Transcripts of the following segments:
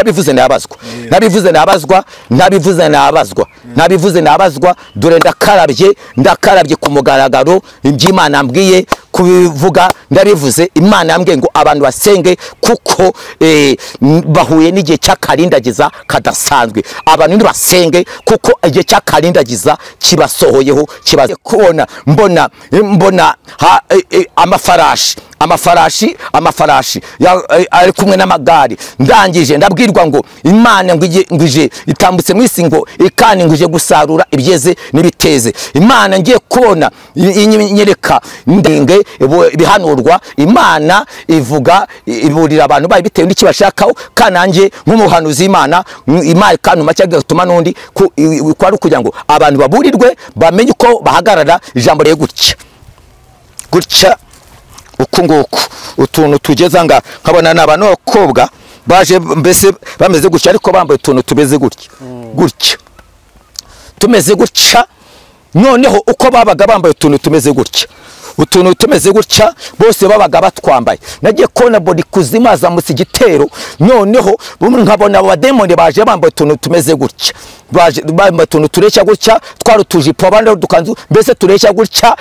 ntabivuze nabazwa ntabivuze nabazwa ntabivuze nabazwa ntabivuze nabazwa dore ndakarabye ku mugaragaro iby'Imana ambwiye kubivuga ndabivuze Imana yambwiye ngo abantu basenge kuko bahuye n'igihe cy'akarindagiza kadasanzwe abantu ni basenge kuko igihe cy'akarindagiza kibasohoyeho kibaze kubona mbona amafarashi ari kumwe n'amagare ndangije ndabwirwa ngo Imana ngije itambutse mwisi ngo ikani ngije gusarura ibyeze n'ibiteze Imana ngiye kubona inyereka ndenge bihanurwa Imana ivuga iburira abantu bayi bitewe n'iki bashakaho kananje nk'umuhanuzi Imana kanuma cyaga gutuma nundi kwari kugira ngo abantu baburirwe bamenye uko bahagarara ijambo rye gutya ukunguku utuntu tugeza nkabona n'abantu bakobwa baje mbese bameze gutya ariko bambaye utuntu tumeze gutya tumeze gutya noneho uko babaga bambaye utuntu tumeze gutya bose babaga batwambaye nagiye kona body kuzimaza mu sigitero noneho nkabona abademoni baje bambaye utuntu tumeze gutya bambaye utuntu tureshya gutya twarutujipo abandi dukanzu mbese tureshya gutya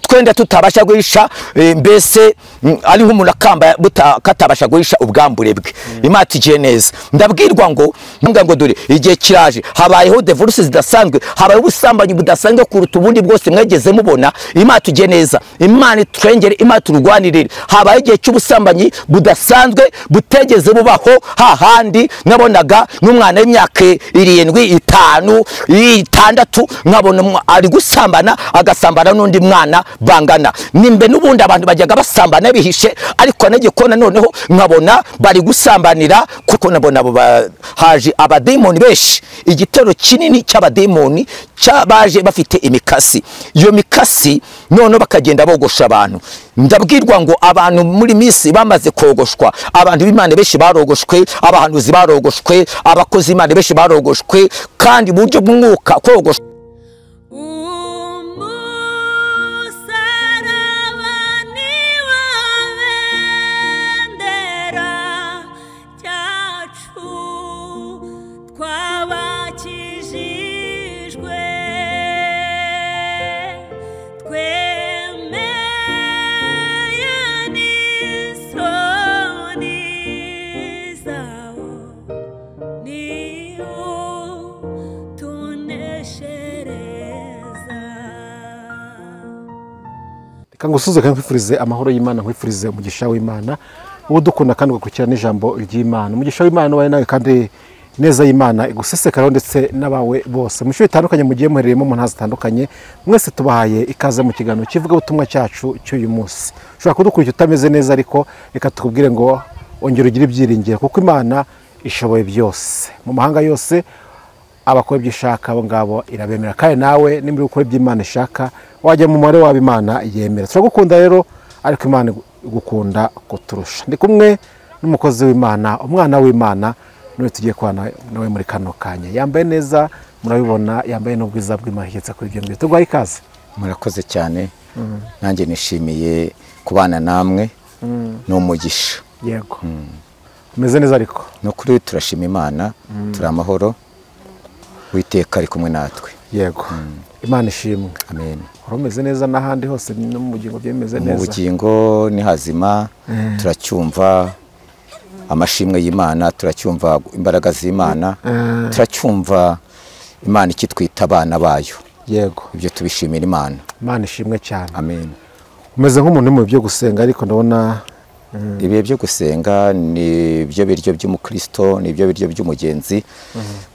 twenda tutabasha guhisha mbese ari nk'umuntu akamba katabasha guhisha ubwambure bwe Imana igihe neza ndabwirwa ngo dore igihe kiraje habayeho divorce zidasanzwe habaye ubusambanyi budasanzwe kuruta ubundi bwose mwegeze mubona Imana igihe neza Imana twengere Imana turwanirire habaye igihe cy'ubusambanyi budasanzwe butegeze bubaho hahandi nabonaga n'umwana w'imyaka 7 5 6 nkabona ari gusambana agasambana n'undi mwana bangana nimbe n'ubundi abantu bajyaga basambana bihishe ariko nagiye kona noneho nkabona bari gusambanira kuko nabona haje abademoni benshi igitero kinini cy'abademoni baje bafite imikasi iyo mikasi none bakagenda bogosha abantu ndabwirwa ngo abantu muri misi bamaze kogoshwa abantu b'Imana benshi barogoshwe abahanuzi barogoshwe abakozi Imana benshi barogoshwe kandi buryo bw'umwuka kogoshwa kangusuze kankwifurize amahoro y'Imana nkwifurize umugisha w'Imana uwo dukunda kandi gukurikirana ijambo ry'Imana umugisha w'Imana waye nawe kandi neza y'Imana igusesekaraho ndetse n'abawe bose musho bitandukanye mugiye muhereremo mu ntazi zitandukanye mwese tubahaye ikaze mu kiganiro kivuga ubutumwa cyacu cy'uyu munsi ushobora kudukurikira utameze neza ariko reka tukubwire ngo ongera ugire ibyiringiro kuko Imana ishoboye byose mu mahanga yose abakora byishaka abo ngabo irabemera kandi nawe nimba ukora iby'Imana ishaka wajya mu mare w'Imana yemera turagukunda rero ariko Imana igukunda kuturusha ndi kumwe n'umukozi w'Imana umwana w'Imana none tugiye kwana nawe muri kano kanya yambaye neza murabibona yambaye n'ubwiza bw'Imana yetse kuri ibyo tugwaye ikaze murakoze cyane nanjye nishimiye kubana namwe no mugisha yego umeze neza ariko no kuri turashima Imana turi amahoro witeka ari kumwe natwe yego Imana ishimwe amen urumeze neza n'ahandi hose no mu bugingo byemeze neza mu bugingo ni hazima turacyumva amashimwe y'Imana turacyumva imbaraga z'Imana turacyumva Imana ikitwita abana bayo yego ibyo tubishimira Imana ishimwe cyane amen umeze nk'umuntu mu byo gusenga ariko ndabona ibihe byo gusenga ni byo biryo by'umukristo ni byo biryo by'umugenzi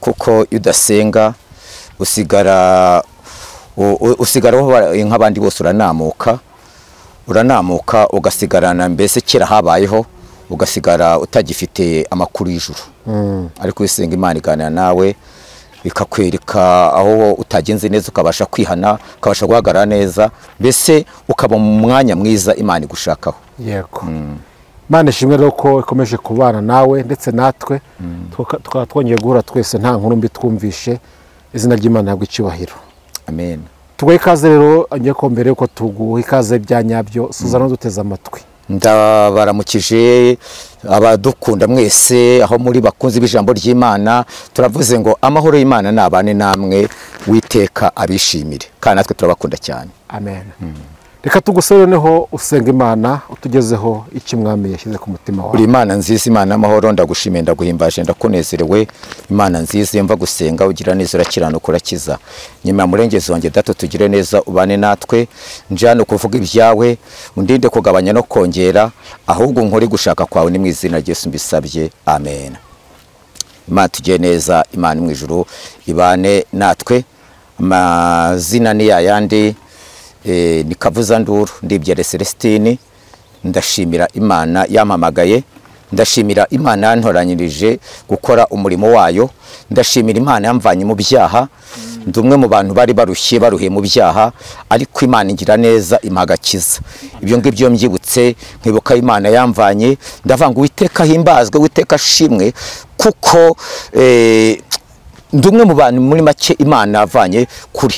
kuko udasenga usigara nk'abandi bose uranamuka ugasigarana mbese kera habayeho ugasigara utagifite amakuru y'ijuru ariko usenga Imana iganira nawe bikakwereka aho utagenze neza ukabasha kwihana ukabasha guhagarara neza mbese ukaba mu mwanya mwiza Imana igushakaho yego Imana ishimwe rero ko ikomeje kubana nawe ndetse natwe twongeye guhura twese nta nkuru mbi twumvishe izina ry'Imana ntabwo icyubahiro amen tugaye ikaze rero ngiye ko mbere yuko tuguha ikaze byanyabyo suzana duteze amatwi ndabaramukije abadukunda mwese aho muri bakunzi b'ijambo ry'Imana. Turavuze ngo amahoro y'Imana nabane namwe, witeka abishimire, kandi natwe turabakunda cyane. Amen. Reka tugusoreneho usenga Imana utugezeho icyo Mwami yashyize ku mutima wawe. Uri Imana nziza, Imana amahoro, ndagushimiye ndaguhimbaje ndakunezerewe. Imana nziza yumva gusenga, ugira neza, urakiranuka, urakiza. Nyuma murengezi wanjye Data tugire neza, ubane natwe. Njyana kuvuga ibyawe, undinde kugabanya no kongera, ahubwo nkore gushaka kwawe, ni mu izina ry'Yesu mbisabye. Amen. Imana tugire neza, Imana mu ijuru ibane natwe. Amazina ni yayandi, ni Kavuzanduru, Ndibyere Celestine. Ndashimira Imana yampamagaye, ndashimira Imana yantoranyirije gukora umurimo wayo, ndashimira Imana yamvanye mu byaha. Ndumwe mu bantu bari barushye baruhiye mu byaha, ariko Imana ingira neza impagakiza. Ibyo ngibyo mbyibutse nkibuka Imana yamvanye, ndavanga Uwiteka himbazwe, Uwiteka ashimwe, kuko ndumwe mu bantu muri make Imana yavanye kuri.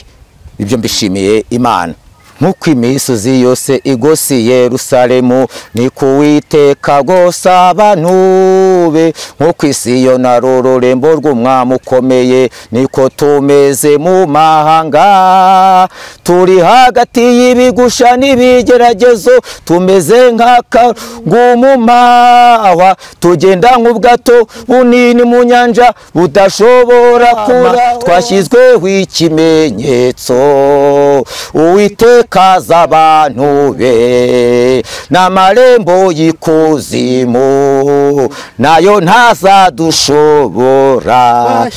Ibyo mbishimiye Imana. Nk'uko imisozi yose igose Yerusalemu, ni ku Uwiteka gose abantu be. Nk'uko isi yo narwo rurembo rw'umwami ukomeye, niko tumeze mu mahanga. Turi hagati y'ibigusha n'ibigeragezo, tumeze nk'akagumumahwa. Tugenda nk'ubwato bunini mu nyanja budashobora kura. Twashyizweho ikimenyetso, Uwiteka kaza abantu be, n'amarembo y'ikuzimu nayo ntazadushobora.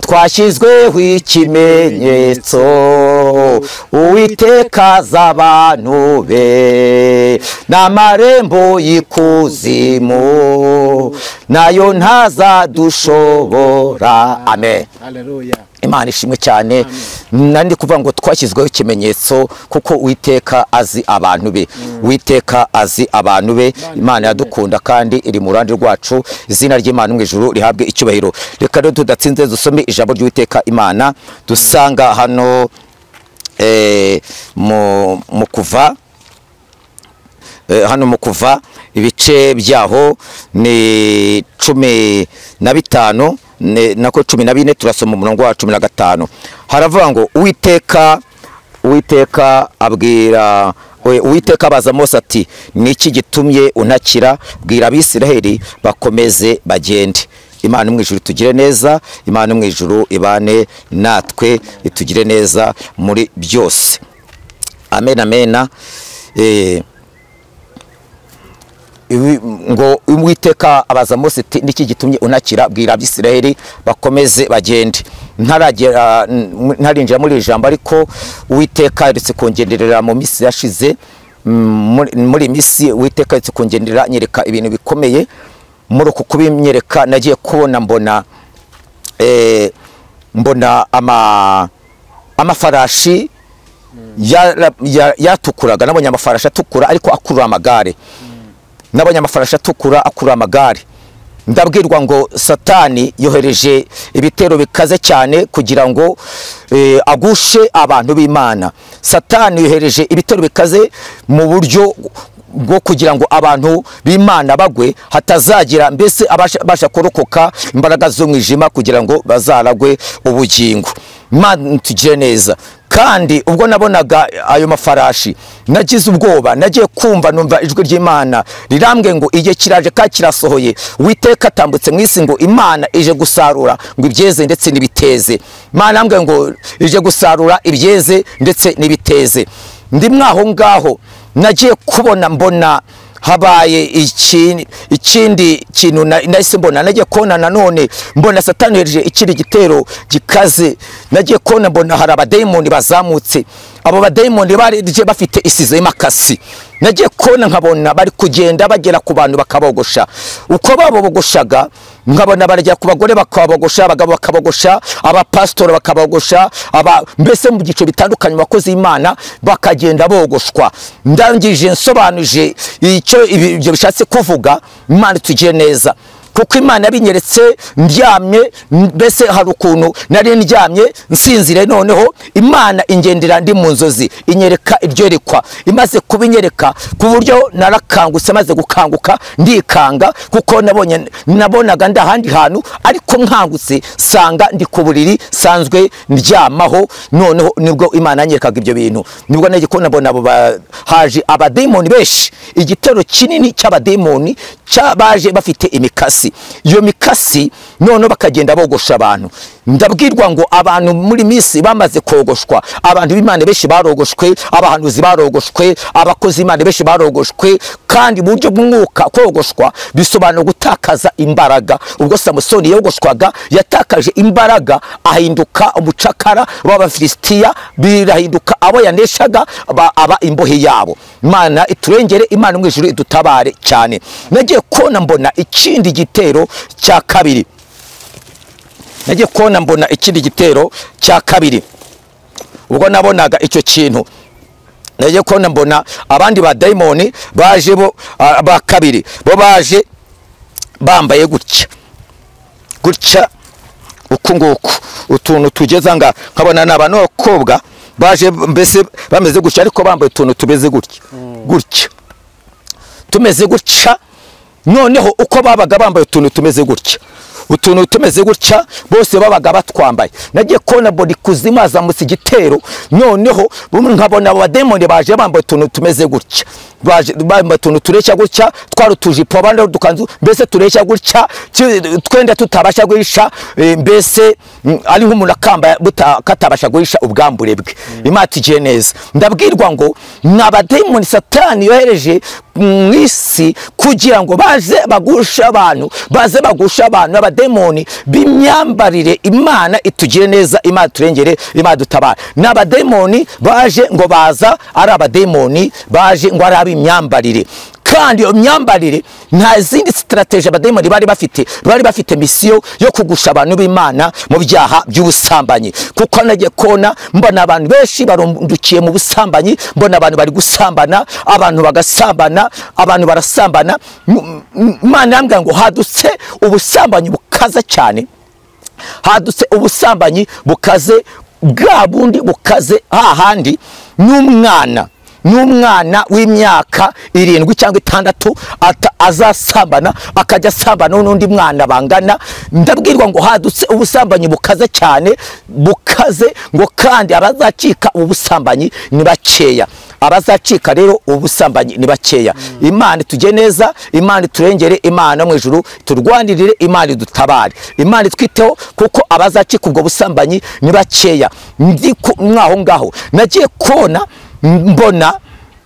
Twashyizweho ikimenyetso, Uwiteka kaza abantu be, n'amarembo y'ikuzimu nayo ntazadushobora. Amen. Haleluya. Imana ishimwe cyane. Nandi kuvuga ngo twashyizweho ikimenyetso kuko Uwiteka azi abantu be. Uwiteka azi abantu be. Imana yadukunda kandi iri mu ruhande rwacu. Izina ry'Imana mu ijuru rihabwe icyubahiro. Reka rero tudatsinze dusome ijambo ry'Uwiteka Imana dusanga hano mu kuva, hano mu kuva ibice byaho ni 15 nako 14, turasoma umurongo wa 15. Haravuga ngo Uwiteka abwira Uwiteka abaza Mose ati, niki gitumye untakira? Bwira Abisiraheli bakomeze bagende. Imana mu ijuru tugire neza, Imana mu ijuru ibane natwe, itugire neza muri byose. Amen, amen. Ngo Uwiteka abaza Mose ati, niki gitumye untakira? Bwira Abisiraheli bakomeze bagende. Ntarinjira muri ijambo, ariko Uwiteka yaretse kongenderera mu minsi yashize. Muri minsi Uwiteka yaretse kongenderera nyereka ibintu bikomeye. Muri uko kubimyereka nagiye kubona mbona amafarashi yatukuraga. Nabonye amafarashi atukura ariko akurura amagare. Nabonye amafarashi atukura akurura amagare. Ndabwirwa ngo Satani yohereje ibitero bikaze cyane kugira ngo agushe abantu b'Imana. Satani yohereje ibitero bikaze mu buryo bwo kugira ngo abantu b'Imana bagwe, hatazagira mbese abasha kurokoka imbaraga z'umwijima kugira ngo bazaragwe ubugingo. Imana tugire neza. Kandi ubwo nabonaga ayo mafarashi nagize ubwoba, nagiye kumva numva ijwi ry'Imana rirambwe ngo igihe kiraje ka kirasohoye. Uwiteka atambutse mu isi ngo Imana ije gusarura ngo ibyeze ndetse n'ibiteze. Imana ambwe ngo ije gusarura ibyeze ndetse n'ibiteze. Ndi mwaho ngaho nagiye kubona mbona habaye ikindi kintu nahise mbona. Nagiye kubona nanone mbona Satani yohereje ikindi gitero gikaze. Nagiye kubona mbona hari abadayimoni bazamutse. Abo badayimoni barije bafite isizo y'imakasi. Nagiye kubona nkabona bari kugenda bagera ku bantu bakabogosha. Uko babogoshaga nkabona barajya ku bagore bakabogosha, abagabo bakabogosha, abapastori bakabogosha, mbese mu gice bitandukanye bakoze Imana bakagenda bogoshwa. Ndangije nsobanuje icyo ibyo bishatse kuvuga. Imana tugire neza. kuko Imana yabinyeretse ndyamye, mbese hari ukuntu nari ndyamye nsinzire, noneho Imana ingendera ndi mu nzozi inyereka iryerekwa, imaze kubinyereka ku buryo narakangutse, maze gukanguka ndikanga kuko nabonaga ndahandi hantu, ariko nkangutse sanga ndi ku buriri sanzwe ndyamaho. Noneho nibwo Imana yanyerekaga ibyo bintu, nibwo nagiye kubona mbona haje abademoni benshi, igitero kinini cy'abademoni baje bafite imikasi. Iyo mikasi noneho bakagenda bogosha abantu. Ndabwirwa ngo abantu muri misi bamaze kogoshwa, abantu b'Imana benshi barogoshwe, abahanuzi barogoshwe, abakozi Imana benshi barogoshwe, kandi mu buryo bw'umwuka kogoshwa bisobanura gutakaza imbaraga. Ubwo Samusoni yogoshwaga yatakaje imbaraga, ahinduka umucakara w'Abafilisitiya, birahinduka abo yaneshaga aba imbohe yabo. Imana iturengere, Imana mu ijuru idutabare cyane. Nagiye kona mbona ikindi gitero cya kabiri, nagiye kona mbona ikindi gitero cya kabiri. Ubwo nabonaga icyo kintu, nagiye kona mbona abandi ba daimoni baje bo ba kabiri, bo baje bambaye gutya uku nguku, utuntu tugeza nkabona n'abantu b'abakobwa baje mbese bameze gutya, ariko bambaye utuntu tumeze gutya tumeze gutya. Noneho uko babaga bambaye utuntu tumeze gutya, bose babaga batwambaye. Nagiye kona bodi kuzimaza mu igitero, noneho nkabona abademoni baje bambaye utuntu tumeze gutya, baje bambaye utuntu tureshya gutya, twarutujipo abandi dukanzu, mbese tureshya gutya, twenda tutabasha guhisha, mbese ari nk'umuntu akamba katabasha guhisha ubwambure bwe. Imana igihe neza, ndabwirwa ngo n'abademoni Satani yohereje mu isi kugira ngo baze bagusha abantu, abademoni b'imyambarire. Imana itugire neza, Imana turengere, Imana dutabara. N'abademoni baje ngo baza ari abademoni baje ngo ari ab'imyambarire, kandi iyo myambarire nta zindi strategy abademoni bari bafite misiyo yo kugusha abantu b'Imana mu byaha by'ubusambanyi. Kuko nagiye kona mbona abantu benshi barundukiye mu busambanyi, mbona abantu bari gusambana, abantu bagasambana, abantu barasambana. Imana yambwira ngo hadutse ubusambanyi bukaza cyane, hadutse ubusambanyi bukaze, bwa bundi bukaze hahandi n'umwana w'imyaka 7 cyangwa 6 azasambana, akajya asambana n'undi mwana bangana. Ndabwirwa ngo hadutse ubusambanyi bukaze cyane, bukaze ngo kandi abazacika ubusambanyi ni bakeya, abazacika rero ubusambanyi ni bakeya. Imana tujye neza, Imana turengere, Imana mu ijuru turwanirire, Imana idutabare, Imana twiteho, kuko abazacika ubwo busambanyi ni bakeya. Ndi mwaho ngaho nagiye kona mbona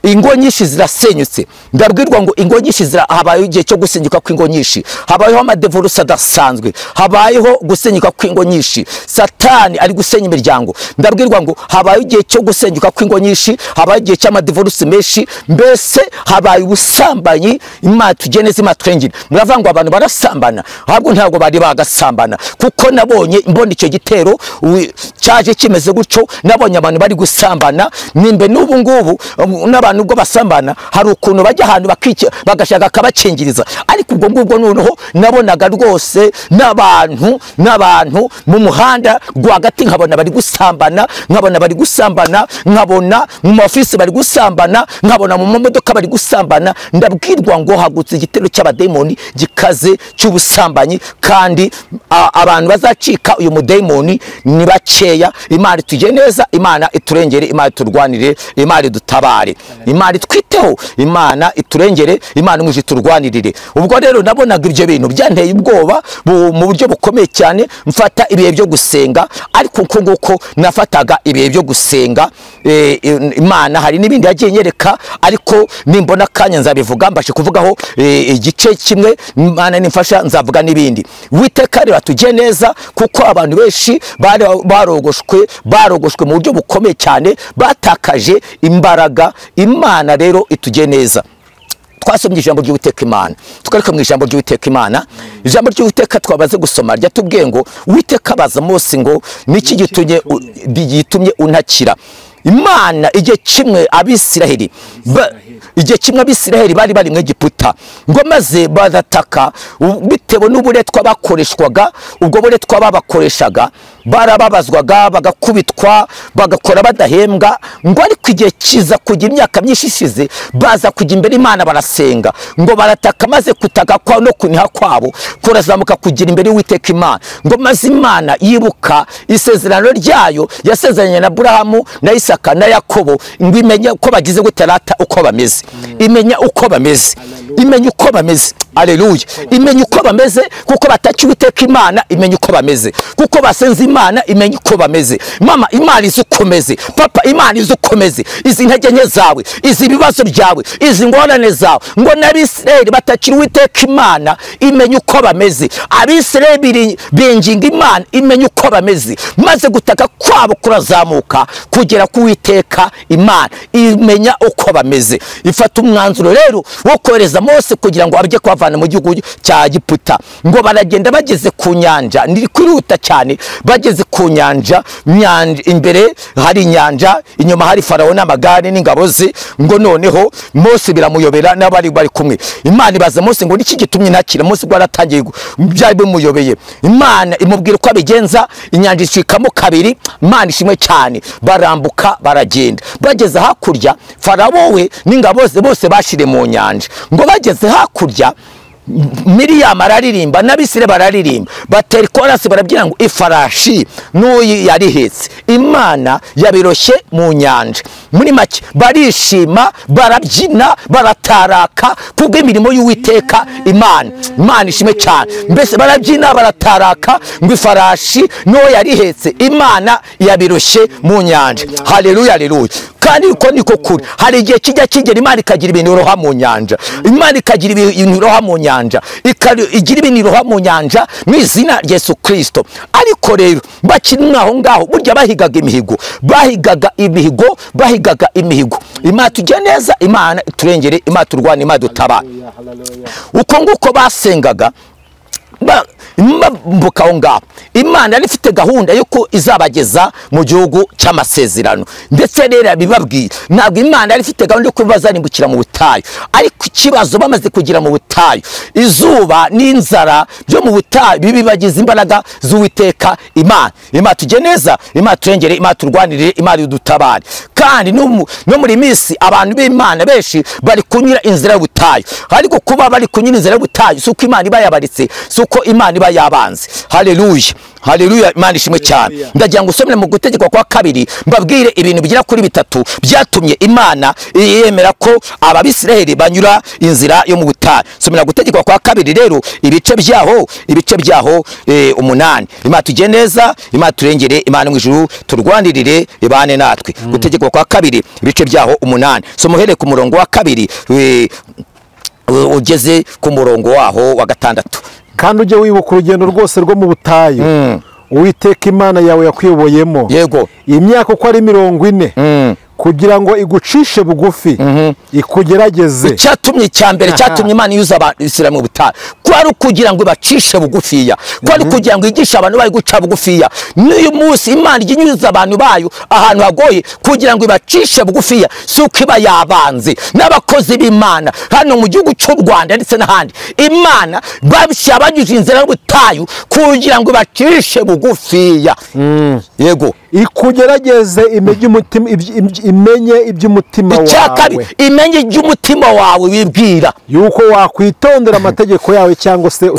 ingo nyinshi zirasenyutse. Ndabwirwa ngo ingo nyinshi habayeho igihe cyo gusenyuka kw'ingo nyinshi, habayeho amadevolusi adasanzwe, habayeho gusenyuka kw'ingo nyinshi. Satani ari gusenya imiryango. Ndabwirwa ngo habayeho igihe cyo gusenyuka kw'ingo nyinshi, habayeho igihe cy'amadevolusi menshi, mbese habaye ubusambanyi. Imana tugeneze, Imana turengere. Muravuga ngo abantu barasambana, ahubwo ntabwo bari bagasambana, kuko nabonye mbona icyo gitero cyaje kimeze gutyo, nabonye abantu bari gusambana. Nimbe n'ubu ngubu n'abantu ubwo basambana hari ukuntu bajya ahantu bagashaka akabakingiriza, ariko ubwo ngubwo noneho nabonaga rwose n'abantu mu muhanda rwagati, nkabona bari gusambana, nkabona mu ofisi bari gusambana, nkabona mu modoka bari gusambana. Ndabwirwa ngo hagutse igitero cy'abademoni gikaze cy'ubusambanyi, kandi abantu bazacika uyu mudemoni ni bakeya. Imana tujye neza, Imana iturengere, Imana turwanire, Imana idutabare, Imana twiteho, Imana iturengere, Imana muje turwanirire. Ubwo rero nabonaga ibyo bintu byanteye ubwoba mu buryo bukomeye cyane. Mfata ibihe byo gusenga, ariko uko nguko nafataga ibihe byo gusenga, Imana hari n'ibindi yagiye nyereka, ariko nimbona kanya nzabivuga, mbashe kuvugaho igice kimwe. Imana nimfasha nzavuga n'ibindi. Witeka rero tujye neza, kuko abantu benshi barogoshwe mu buryo bukomeye cyane, batakaje imbaraga. Imana rero itujye neza. Twasomye ijambo ry'Uwiteka Imana, tukareka mu ijambo ry'Uwiteka Imana. Ijambo ry'Uwiteka twabaze gusoma ryatubwiye ngo Uwiteka abaza Mose ngo niki gitumye untakira. Imana igihe kimwe Abisiraheli bari mu Egiputa ngo maze barataka bitewe n'uburetwa bakoreshwaga, ubwo buretwa babakoreshaga barababazwaga, bagakubitwa, bagakora badahembwa, ngo ariko igihe kiza kujya imyaka myinshi ishize baza kujya imbere Imana barasenga, ngo barataka maze kutaka kwa no kuniha kwabo kurazamuka kugira imbere y'Uwiteka Imana, ngo maze Imana yibuka isezerano ryayo yasezeranye na Aburahamu na Isaka na Yakobo, ngo imenye uko bagize gutarata uko bameze, imenya uko bameze, imenya uko bameze. Haleluya. Imenya uko bameze kuko bataci Uwiteka Imana, imenya uko bameze kuko basenze Imana, imenya uko bameze. Mama, Imana izukomeze, papa, Imana izukomeze, izi ntege nke zawe, izi bibazo byawe, izi ngorane zawe, ngo n'Abisirayeli batakira Uwiteka Imana, imenya uko bameze. Abisirayeli binginga Imana, imenya uko bameze, maze gutaka kwabo kurazamuka kugera ku Uwiteka Imana, imenya uko bameze. Ifata umwanzuro rero wo kohereza Mose kugira ngo abye kwavana mu gihugu cya Egiputa, ngo baragenda bageze ku nyanja, niri kwiruta cyane, bageze ku nyanja, imbere hari inyanja, inyuma hari Farawo n'amagare n'ingabo ze, ngo noneho Mose biramuyobera n'abari bari kumwe. Imana ibaza Mose ngo niki gitumye ntakira. Mose gwaratangiye byari bimuyobeye. Imana imubwira uko abigenza, inyanja icikamo kabiri. Imana ishimwe cyane, barambuka baragenda, bageze hakurya Farawo we n'ingabo ze bose bashire mu nyanja. Ngo bageze hakurya Miriyamu araririmba n'Abisirayeli bararirimba, batera korasi barabyina ngo ifarashi n'uyi yarihetse, Imana yabiroshye mu nyanja. Muri make barishima, barabyina, barataraka kubw'imirimo y'Uwiteka Imana. Imana ishimwe cyane, mbese barabyina barataraka ngo ifarashi n'uwo yarihetse, Imana yabiroshye mu nyanja. Haleluya, haleluya. Kandi uko niko kuri, hari igihe kijya kigera Imana ikagira ibintu iroha mu nyanja, Imana ikagira ibintu iroha mu nyanja, igira ibintu iroha mu nyanja mu izina rya Yesu Kristo. Ariko rero bakiri aho ngaho burya bahigaga imihigo. Imana tujya neza, Imana turengere, Imana turwane, Imana dutabara. Uko nguko basengaga mbuka aho ngaho, Imana yari ifite gahunda yuko izabageza mu gihugu cy'amasezerano, ndetse rero bibabwira ntabwo Imana yari ifite gahunda yuko bazarimbukira mu butayu. Ariko ikibazo bamaze kugira mu butayu, izuba n'inzara byo mu butayu bibibagiza imbaraga z'Uwiteka Imana. Imana tujye neza, Imana turengere, Imana turwanirire, Imana idutabare. Kandi no muri minsi abantu b'Imana benshi bari kunyura inzira y'ubutayu, ariko kuba bari kunyura inzira y'ubutayu suko Imana iba yabaritse, suko Imana iba yabanze. Haleluya, haleluya. Imana ishimwe cyane. Ndagira ngo usomere mu Gutegekwa kwa kabiri mbabwire ibintu bigira kuri bitatu byatumye Imana yemera ko Abisirayeli banyura inzira yo mu butayu. Somera Gutegekwa kwa kabiri rero ibice byaho 8. Imana tujye neza, Imana turengere, Imana mu ijuru turwanirire, ibane natwe. Gutegekwa kwa kabiri ibice byaho 8. Somuhere ku murongo wa kabiri ugeze ku murongo waho wa 6. Kandi ujye wibuka urugendo rwose rwo mu butayu Uwiteka Imana yawe yakwiyoboyemo, yego, imyaka uko ari 40, kugira ngo igucishe bugufi, ikugerageze. Cyatumye cyambere cyatumye Imana yuza Abisirayeli mu butayu kwari kugira ngo bacishe bugufiya, kwari kugira ngo igisha abantu bayi guca bugufiya. N'uyu munsi Imana iginyuza abantu bayo ahantu hagoye kugira ngo bacishe bugufiya, suko iba yabanze n'abakozi b'Imana hano mu gihugu cy'u Rwanda ndetse n'ahandi. Imana babishyira banyuze inzira y'ubutayu kugira ngo bacishe bugufiya, yego, ikugerageze imenye iby'umutima wawe. Imenye iby'umutima wawe wibwira yuko wakwitondera amategeko yawe cyangwa se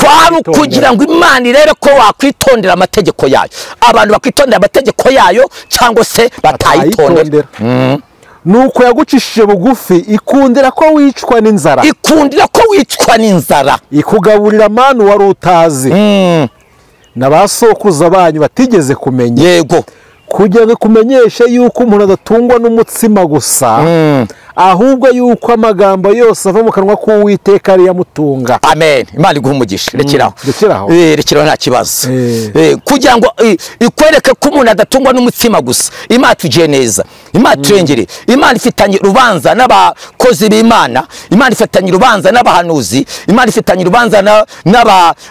kugira ngo Imana irebe ko wakwitondera amategeko yayo. Abantu bakwitondera amategeko yayo cyangwa se batayitondera. Nuko yagucishije bugufi, ikundira ko wicwa n'inzara, ikugaburira amanu wari utazi, n'abasokuruza banyu batigeze kumenya, yego, kugira ngo kumenyeshe yuko umuntu adatungwa n'umutsima gusa, ahubwo yuko amagambo yose ava mu kanwa k'Uwiteka ari yamutunga. Amen. Imana iguha umugisha. Rekeraho. Rekeraho nta kibazo. Kugira ngo ikwereke ko umuntu adatungwa n'umutima gusa. Imana tugiye neza. Imana turengere. Imana ifitanye urubanza n'abakozi b'Imana. Imana ifitanye urubanza n'abahanuzi. Imana ifitanye urubanza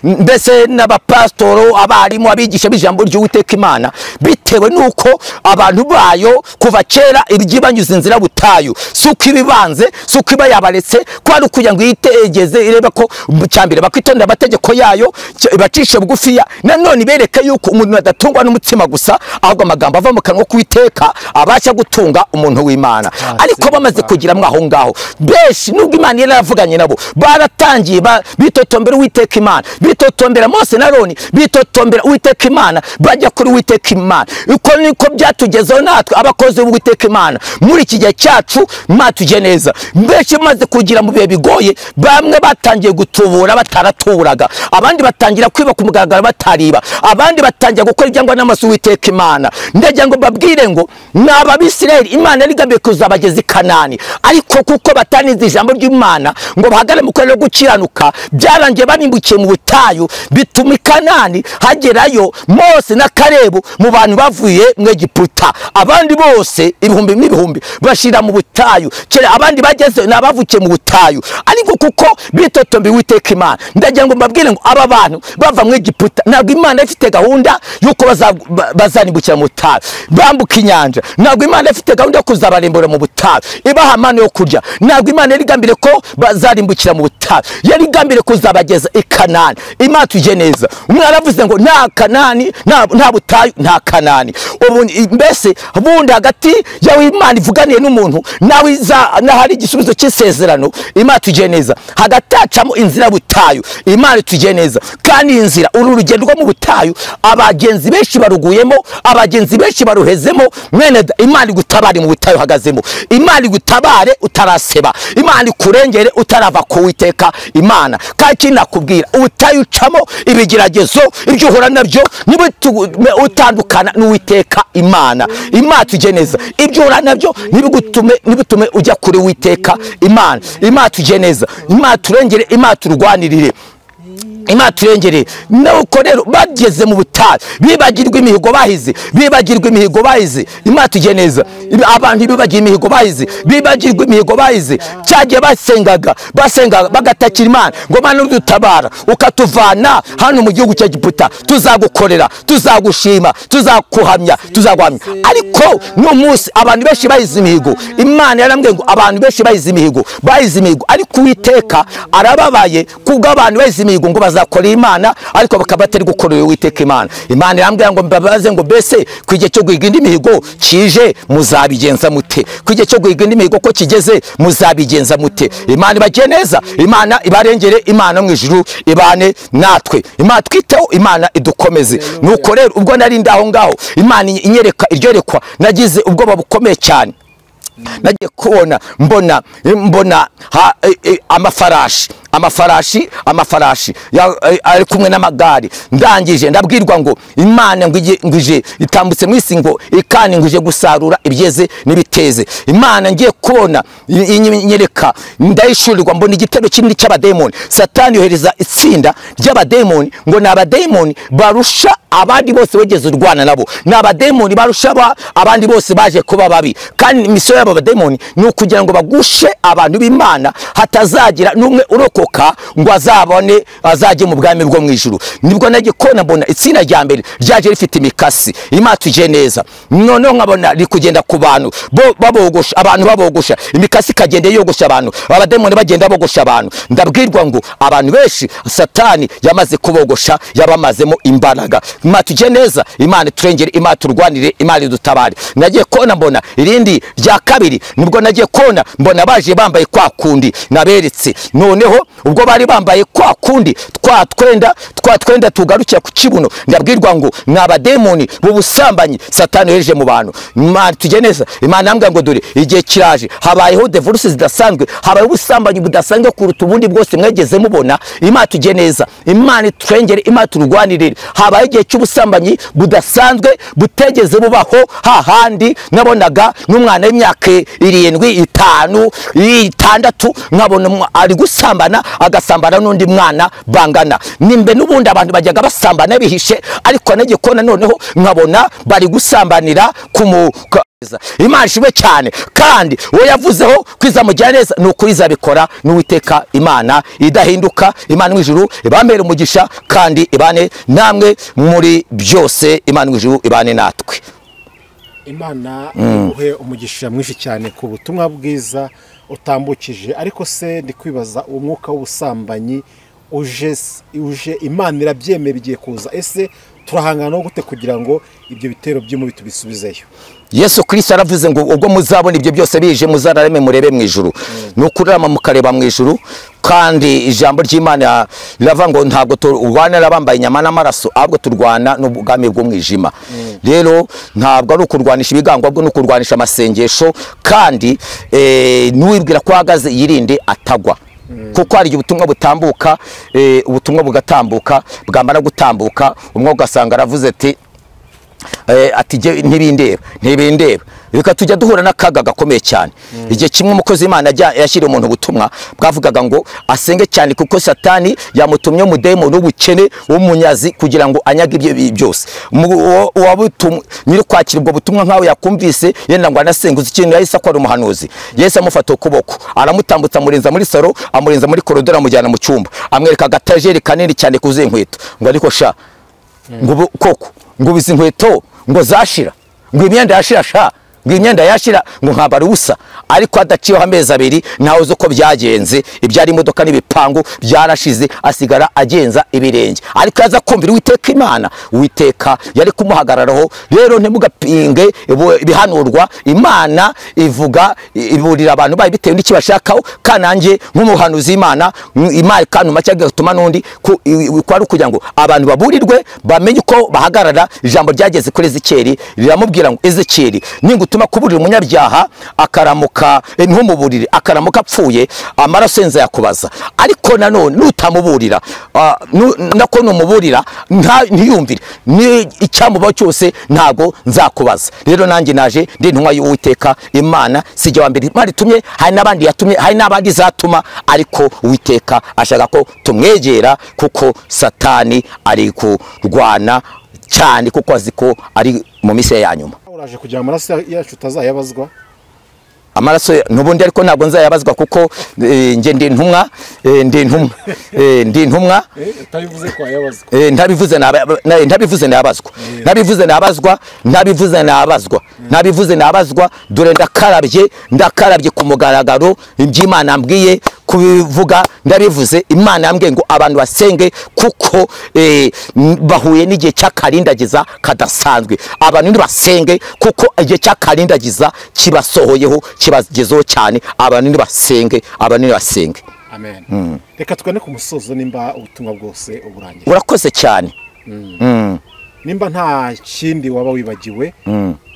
mbese n'abapastoro, abarimu, abigisha b'ijambo ry'Uwiteka Imana, bitewe nuko abantu bayo kuva kera ibyibanyuze inzira butayu. Suko ibibanze, suko iba yabaretse, kwari ukugira ngo yitegeze irebe ko cyambere bakwitondera amategeko yayo, bacishe bugufiya. Nanone bereke yuko umuntu adatungwa n'umutima gusa, ahubwo amagambo ava mu kanwa k'Uwiteka abasha gutunga umuntu w'Imana. Ariko bamaze kugira mwaho ngaho, beshi nubwo Imana yaravuganye nabo, baratangiye bitotombera Uwiteka Imana, bitotombera Mose na Aroni, bitotombera Uwiteka Imana, bajya kuri Uwiteka Imana. Uko niko byatugezeho natwe abakozi b'Uwiteka Imana muri iki gihe cyacu. Imana tugiye neza. Beshi bamaze kugira mu bihe bigoye, bamwe batangiye gutubura bataratuburaga, abandi batangira kwiba ku mugaragaro batariba, abandi batangira gukora ibyangwa n'amaso Uwiteka Imana. Ndagira ngo babwire ngo n'Abisirayeli Imana yarigambiye kuzabageza i Kanani, ariko kuko batanize ijambo ry'Imana ngo bahagare mu kurera gukiranuka, byarangiye banimbukiye mu butayu, bituma i Kanani hagerayo Mose na Kalebu mu bantu bavuye mu Egiputa. Abandi bose ibihumbi n'ibihumbi bashira mu butayu, kera abandi bageze n'abavukiye mu butayu. Ariko kuko bitotombe Uwiteka Imana, ndagira ngo mbabwire ngo aba bantu bava mu Egiputa ntabwo Imana ifite gahunda yuko bazanimbukira mu butayu bambuka inyanja. Ntabwo Imana ifite gahunda yo kuzabarembura mu butayu ibaha amano yo kurya. Ntabwo Imana yarigambire ko bazarimbukira mu butayu, yarigambire kuzabageza i Kanani. Imana tuje neza. Umwe aravuze ngo nta Kanani, nta butayu, nta Kanani. Ubu mbese bundi hagati yawe Imana ivuganiye n'umuntu nawe hari igisubizo cy'isezerano. Imana tuje neza. Hagati acamo inzira butayu. Imana tuje neza. Kandi inzira uru rugendo rwo mu butayu abagenzi benshi baruguyemo, abagenzi benshi baruhezemo. Mwene Imana igutabare mu butayu hagazemo. Imana igutabare utaraseba. Imana ikurengere utarava ku Uwiteka Imana. Kandi nakubwira ubutayu ucamo ibigeragezo ibyo uhura nabyo niba utandukana n'Uwiteka Imana. Imana tuje neza. Ibyo uhura nabyo nibitume ujya kuri Uwiteka Imana. Imana tuje neza. Imana turengere, Imana turwanirire. Imana turengere. Nuko rero bageze mu butayu bibagirwa imihigo bahize, bibagirwa imihigo bahize. Imana tuje neza. Abantu bibagiye imihigo bahize, bibagirwa imihigo bahize. Cyagiye basenga bagatakira Imana ngo Mana udutabara ukatuvana hano mu gihugu cya Egiputa, tuzagukorera, tuzagushima, tuzakuhamya, tuzaguhamya. Ariko no munsi abantu benshi bahize imihigo. Imana yarambwiye ngo abantu benshi bahize imihigo, ariko Uwiteka arababaye kubwo abantu bahize imihigo ngo bazakora Imana ariko bakaba batari gukorera Uwiteka Imana. Imana yarambwiye ngo mbabaze ngo mbese kw'igihe cyo guhiga indi mihigo kije muzabigenza mute? Kw'igihe cyo guhiga indi mihigo ko kigeze muzabigenza mute? Imana ibagiye neza, Imana ibarengere, Imana mu ijuru ibane natwe. Imana twiteho, Imana idukomeze. Nuko rero ubwo nari ndaho ngaho Imana inyereka iryorekwa, nagize ubwoba bukomeye cyane. Nagiye kubona mbona amafarashi ari kumwe n'amagare. Ndangije ndabwirwa ngo Imana ngije itambutse mu isi ngo ikani ngije gusarura ibyeze n'ibiteze. Imana ngiye kubona inyereka, ndayishurirwa mbona igitero kinini cy'abademoni. Satani yohereza itsinda ry'abademoni ngo n'abademoni barusha abandi bose wegeze urwana nabo, n'abademoni barusha abandi bose baje kuba babi. Kandi misiyo y'aba bademoni ni ukugira ngo bagushe abantu b'Imana hatazagira n'umwe urokoka ngo azajye mu bwami bwo mu ijuru. Nibwo nagiye kona mbona itsinda rya mbere ryaje rifite imikasi. Imana tuje neza. Noneho nkabona rikugenda ku bantu babogosha, abantu babogosha, imikasi kagende yogosha abantu, abademoni bagenda bogosha abantu. Ndabwirwa ngo abantu benshi Satani yamaze kubogosha, yabamazemo imbaraga. Imana tuje neza, Imana turengere, Imana turwanire, Imana idutabare. Nagiye kona mbona irindi rya kabiri, nibwo nagiye kona mbona baje bambaye kwa kundi naberetse. Noneho ubwo bari bambaye kwa kundi twa twenda tugarukira ku kibuno, ndabwirwa ngo n'abademoni b'ubusambanyi Satani yoheje mu bantu. Imana tujye neza, Imana yambwira ngo dore igihe kiraje, habayeho divorce zidasanzwe, habaye ubusambanyi budasanzwe kuruta ubundi bwose mwegeze mubona. Imana tujye neza, Imana twengere, Imana turwanirire. Habaye igihe cy'ubusambanyi budasanzwe butegeze bubaho, hahandi nabonaga n'umwana w'imyaka 7, 5, 6 nkabona ari gusambana, agasambana n'undi mwana bangana. Nimbe n'ubundi abantu bajyaga basambana bihishe, ariko nagiye kona noneho nkabona bari gusambanira Imana ishimwe cyane. Kandi uwo yavuzeho kwiza mujya neza n'ukuri zabikora n'Uwiteka Imana idahinduka. Imana mu ijuru ibamere umugisha kandi ibane namwe muri byose. Imana mu ijuru ibane natwe. Imana uhe umugisha mwinshi cyane ku butumwa bwiza utambukije. Ariko se ndi kwibaza, umwuka w'ubusambanyi uje Imana irabyemera bigiye kuza, ese turahangana no gute kugira ngo ibyo bitero by'umubi tubisubizeyo? Yesu Kristo aravuze ngo ubwo muzabona ibyo byose bije muzarareme murebe mu ijuru. Nukurama mukareba mu ijuru. Kandi ijambo ry'Imana riravuga ngo ntabwo turwana n'abambaye inyama n'amaraso, ahubwo turwana n'ubwami bw'umwijima. Rero ntabwo ari ukurwanisha ibigango, ahubwo no kurwanisha amasengesho. Kandi n'uwibwira ko ahagaze yirinde atagwa. Kuko hari ubutumwa butambuka, ubutumwa bugatambuka, bwamara gutambuka umwe ugasanga aravuze ati ntibindeba. Reka tujya duhura n'akaga gakomeye cyane. Igihe kimwe umukozi Imana yashyiriye umuntu ubutumwa bwavugaga ngo asenge cyane, kuko Satani yamutumye umudemoni w'ubukene w'umunyazi kugira ngo anyage ibyo byose. Nyiri kwakira ubwo butumwa nkawe yakumvise yenda ngo anasenguze ikintu, yahise akora umuhanuzi. Yesu amufata ukuboko aramutambutsa, amurenza muri saro, amurenza muri korodoro, amujyana mu cyumba, amwereka agatajeri kanini cyane kuzuye inkweto. Ngo ariko sha ngo koko ngo bizi inkweto ngo zashira, ngo imyenda yashira sha, ngo imyenda yashira, ngo nkabari ubusa. Ariko adaciyeho amezi 2 ntawe uzi uko byagenze, ibyari imodoka n'ibipangu byarashize, asigara agenza ibirenge. Ariko yaza kumvira Uwiteka Imana, Uwiteka yari kumuhagararaho. Rero ntimugapinge bihanurwa. Imana ivuga iburira abantu bayi bitewe n'ikibashakaho. Kanange nk'umuhanuzi Imana kantu make gatuma n'undi kwari kugira ngo abantu baburirwe bamenye uko bahagarara. Ijambo ryageze kuri Ezekiyeli riramubwira ngo Ezekiyeli, ningutuma kuburira umunyabyaha akaramuka ntumuburire, akaramuka apfuye amaraso yenza yakubaza. Ariko nanone nutamuburira nako numuburira ntiyumvire icyamubaho cyose ntago nzakubaza. Rero nanjye naje ndi intumwa y'Uwiteka Imana, sijya wa mbere Imana itumye, hari n'abandi yatumye, hari n'abandi zatuma, ariko Uwiteka ashaka ko tumwegera kuko Satani ari kurwana cyane, kuko aziko ari mu mise ya nyuma. Uraje kugira amaraso yacu tazayabazwa? Amaraso nubundi ariko ntabwo nzayabazwa, kuko nge ndi intumwa, Ntabivuze ko ayabazwa. Ntabivuze nabazwa. Dore ndakarabye ku mugaragaro iby'Imana ambwiye kubivuga. Ndabivuze, Imana yambwiye ngo abantu basenge, kuko bahuye n'igihe cy'akarindagiza kadasanzwe. Abantu nibasenge, kuko igihe cy'akarindagiza kibasohoyeho, kibagezeho cyane. Abantu nibasenge, Amen. Reka tugane ku musozo nimba ubutumwa bwose uburangiye. Urakoze cyane. Nimba nta kindi waba wibagiwe,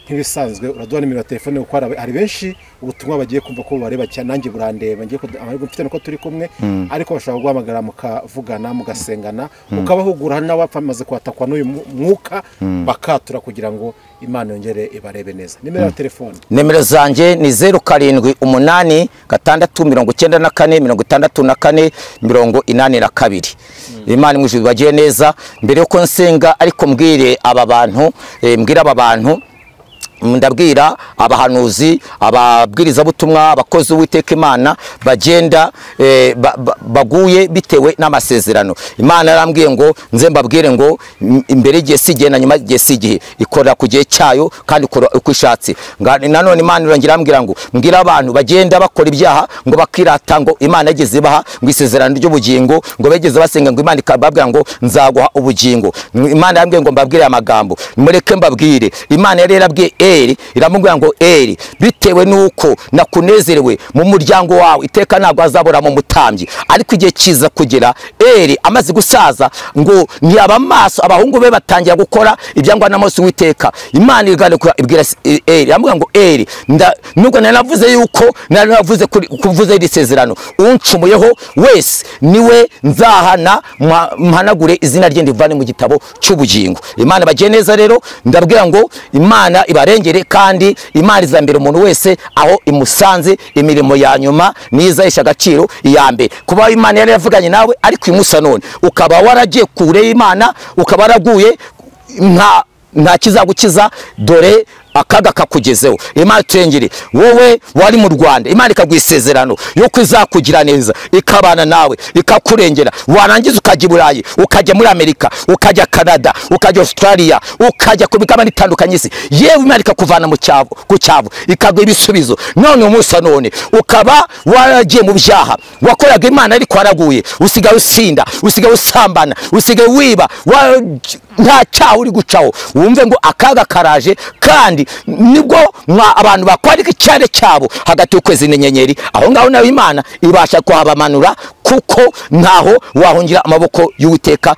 nk'ibisanzwe uraduha nimero ya telefone, kuko hari benshi ubutumwa bagiye kumva ko bareba cyane. Nanjye burandeba, ngiye amahirwe mfite nuko turi kumwe, ariko bashaka guhamagara mukavugana, mugasengana, ukabahugura. Hari n'abapfamaze kwatakwa n'uyu mwuka bakatura kugira ngo Imana yongere ibarebe neza. Nimero ya telefone, nimero zanjye ni 0786 694 64 Imana imujije bagiye neza. Mbere yuko nsenga ariko mbwira aba bantu ndabwira abahanuzi, ababwiriza butumwa, abakozi Uwiteka Imana bagenda baguye bitewe n'amasezerano. Imana arambwiye ngo nze mbabwire ngo imbere igihe sigiye na nyuma igihe sigiye, ikorera ku gihe cyayo kandi ikora uko ishatse. Nanone Imana irangira ambwira ngo mbwira abantu bagenda bakora ibyaha ngo bakirata ngo Imana yageze baha ngo isezerano ry'ubugingo, ngo begeze basenga ngo Imana ikababwira ngo nzaguha ubugingo. Imana yambwiye ngo mbabwire amagambo, mureke mbabwire. Imana yari yarabwiye Eli, iramubwira ngo Eli, bitewe nuko nakunezerewe mu muryango wawe, iteka ntabwo azabura mu mutambyi. Ariko igihe kiza kugera, Eli amaze gusaza, ngo ntiyaba maso, abahungu be batangira gukora ibyangwa n'amaso w'Uwiteka. Imana igana ibwira Eli, iramubwira ngo Eli, nubwo nanavuze yuko nanavuze kuvuze iri sezerano, uncumuyeho wese niwe nzahana, mpanagure izina rye ndivane mu gitabo cy'ubugingo. Imana bagiye neza rero, ndabwira ngo Imana ibarengere, kandi Imana izambira umuntu wese aho imusanze. Imirimo ya nyuma niza isha agaciro iya mbere. Kuba Imana yari yavuganye nawe, ariko imusa none ukaba waragiye kure y'Imana, ukaba waraguye, nta kizagukiza, dore akaga kakugezeho. Imana turengere wowe wari mu Rwanda, Imana ikagwisezerano yuko izakugira neza, ikabana nawe, ikakurengera. Warangiza ukajya i Burayi, ukajya muri Amerika, ukajya Canada, ukajya Australia, ukajya ku migabane itandukanye isi. Yewe Imana ikakuvana mu cyavu, ku cyavu ikaguha ibisubizo. None umunsi none ukaba waragiye mu byaha wakoraga Imana, ariko waraguye, usigaye usinda, usigaye usambana, usigaye wiba, nta cyaha uri gucaho. Wumve ngo akaga karaje, kandi nibwo abantu bakwandika icyare cyabo hagati y'ukwezi n'inyenyeri. Aho ngaho nawe Imana ibasha kuhabamanura, kuko ntaho wahungira amaboko y'Uwiteka.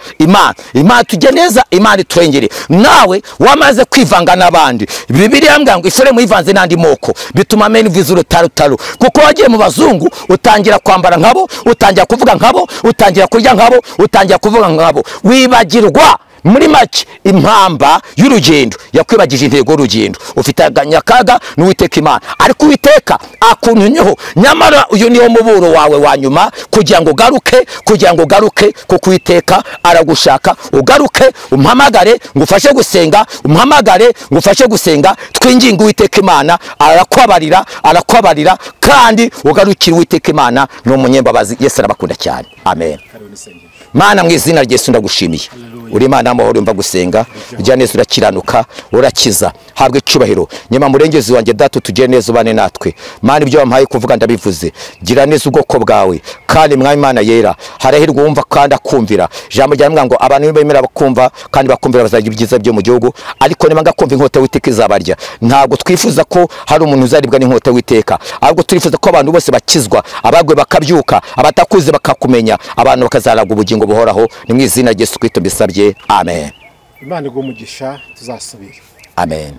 Imana tujye neza, Imana iturengere. Nawe wamaze kwivanga n'abandi, Bibiliya mbwa ngo ifure muyivanze n'andi moko, bituma meni vizu rutarutaro. Kuko wagiye mu bazungu, utangira kwambara nkabo, utangira kuvuga nkabo, utangira kurya nkabo, utangira kuvuga nkabo, wibagirwa muri make impamba y'urugendo, yakwibagije intego y'urugendo. Ufite aganyakaga n'Uwiteka Imana, ariko Uwiteka akuntumyeho. Nyamara uyu niwo muburo wawe wa nyuma, kugira ngo ugaruke, kuko Uwiteka aragushaka. Ugaruke, umpamagare ngufashe gusenga, umpamagare ngufashe gusenga. Twinginga Uwiteka Imana, arakwabarira, kandi ugarukira Uwiteka Imana. Ni umunyembabazi. Yesu arabakunda cyane. Amen. Mana, mu izina rya Yesu ndagushimiye. Uri Imana y'amahoro, mva gusenga, ujya neza, urakiranuka, urakiza. Habwe icyubahiro. Nyuma murengezi wanjye Data, tujye neza, ubane natwe. Mana, ibyo wampaye kuvuga ndabivuze. Gira neza ubwoko bwawe, kandi Mwami Imana yera, harahirwa uwumva kandi akumvira. Ijambo ryawe ngo abantu bemera bakumva kandi bakumvira bazagira ibyiza byo mu gihugu. Ariko niba ngakumva inkota y'Uwiteka izabarya. Ntabwo twifuza ko hari umuntu uzaribwa n'inkota y'Uwiteka, ahubwo turifuza ko abantu bose bakizwa, abagwe bakabyuka, abatakuze bakakumenya, abantu bakazaraga ubugingo buhoraho. Ni mu izina rya Yesu Kristo mbisabye. Amen. Imana iguhe umugisha, tuzasubira. Amen.